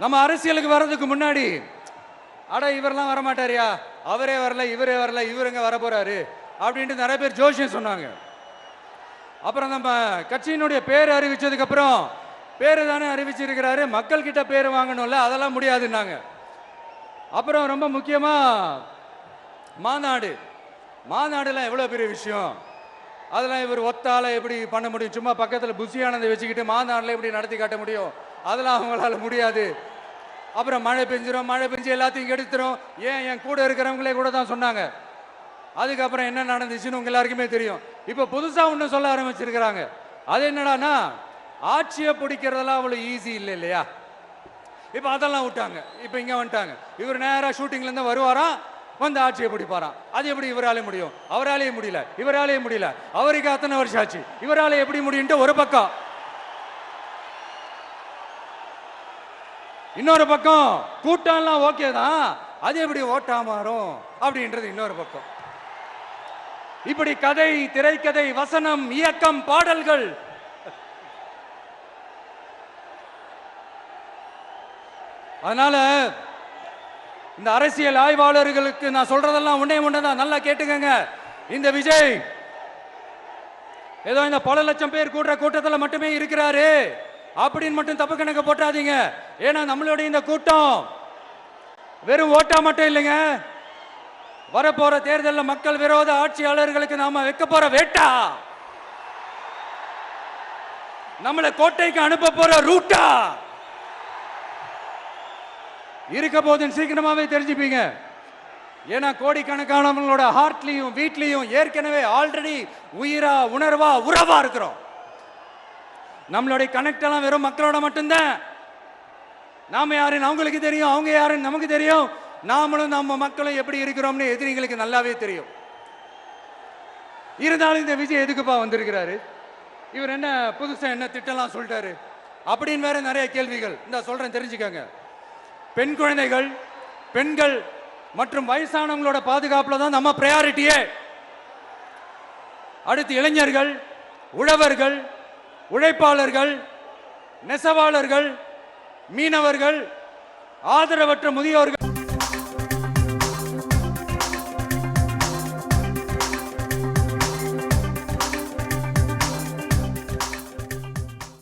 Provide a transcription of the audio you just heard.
நம்ம அரசியலுக்கு வர்றதுக்கு முன்னாடி அட இவரெல்லாம் வரமாட்டாரியா, அவரே வரல, இவரே வரல, இவருங்க வர போறாரு அப்படின்ட்டு நிறைய பேர் ஜோஷியம் சொன்னாங்க. அப்புறம் நம்ம கட்சியினுடைய பேர் அறிவிச்சதுக்கு அப்புறம் பேரு தானே அறிவிச்சிருக்கிறாரு, மக்கள் கிட்ட பேர் வாங்கணும்ல, அதெல்லாம் முடியாதுன்னாங்க. அப்புறம் ரொம்ப முக்கியமா மாநாடுலாம் எவ்வளவு பெரிய விஷயம், அதெல்லாம் இவர் ஒத்தால எப்படி பண்ண முடியும், சும்மா பக்கத்தில் புஷியானதை வச்சுக்கிட்டு மாநாடுல எப்படி நடத்தி காட்ட முடியும், அதெல்லாம் அவங்களால முடியாது. அப்புறம் மழை பெஞ்சு எல்லாத்தையும் கெடுத்துரும். ஏன் என் கூட இருக்கிறவங்களே கூட தான் சொன்னாங்க. அதுக்கப்புறம் என்ன நடந்துச்சுன்னு உங்க எல்லாருக்குமே தெரியும். இப்ப புதுசா ஒண்ணு சொல்ல ஆரம்பிச்சிருக்கிறாங்க. அது என்னடானா, ஆட்சியை பிடிக்கிறதெல்லாம் அவ்வளவு ஈஸி இல்லை இல்லையா. இப்ப அதெல்லாம் விட்டாங்க, இப்ப இங்க வந்துட்டாங்க. இவர் நேரா ஷூட்டிங்ல இருந்து வருவாராம், வந்து ஆட்சியை பிடிப்பாராம். அது எப்படி இவராலே முடியும், அவராலே முடியல, இவராலே முடியல, அவருக்கு அத்தனை வருஷம் ஆச்சு, இவராலே எப்படி முடியும்ட்டு ஒரு பக்கம். இன்னொரு பக்கம் கூட்டம்லாம் ஓகே தான், அது எப்படி ஓட்டா மாறும் அப்படின்றது இன்னொரு பக்கம். இப்படி கதை, திரைக்கதை, வசனம், இயக்கம், பாடல்கள், அதனால இந்த அரசியல் ஆய்வாளர்களுக்கு நான் சொல்றதெல்லாம் ஒன்னேதான், நல்லா கேட்டுக்கங்க. இந்த விஜய் ஏதோ இந்த பல லட்சம் பேர் கூடுற கூட்டத்தில் மட்டுமே இருக்கிறாரு அப்படின்னு மட்டும் தப்பு கணக்கு போட்டாதீங்க. ஏன்னா நம்மளுடைய இந்த கூட்டம் வெறும் ஓட்டா மட்டும் இல்லைங்க, வரப்போற தேர்தலில் மக்கள் விரோத ஆட்சியாளர்களுக்கு நாம வைக்க போற வேட்டா, நம்மளை கோட்டைக்கு அனுப்ப போற ரூட்டா இருக்க போதுன்னு சீக்கிரமாவே தெரிஞ்சுப்பீங்க. ஏன்னா கோடிக்கணக்கானவங்களோட ஹார்ட்லயும் வீட்லயும் ஏற்கனவே ஆல்ரெடி உயிரா உணர்வா உறவா இருக்கிறோம். நம்மளுடைய கனெக்ட் எல்லாம் வெறும் மக்களோட மட்டும்தான். நாம யாருன்னு அவங்களுக்கு தெரியும், அவங்க யாருன்னு நமக்கு தெரியும். நாமளும் நம்ம மக்களும் எப்படி இருக்கிறோம்னு எதிரிங்களுக்கு நல்லாவே தெரியும். இருந்தாலும் இந்த விஜய் எதுக்குப்பா வந்திருக்கிறாரு, இவர் என்ன புதுசா என்ன திட்டம்லாம் சொல்லிட்டாரு அப்படின்னு வேற நிறைய கேள்விகள். இந்த சொல்றேன் தெரிஞ்சுக்கங்க. பெண் குழந்தைகள், பெண்கள் மற்றும் வயசானவங்களோட பாதுகாப்புல தான் நம்ம பிரையாரிட்டியே. அடுத்து இளைஞர்கள், உழவர்கள், உழைப்பாளர்கள், நெசவாளர்கள், மீனவர்கள், ஆதரவற்ற முதியோர்கள்.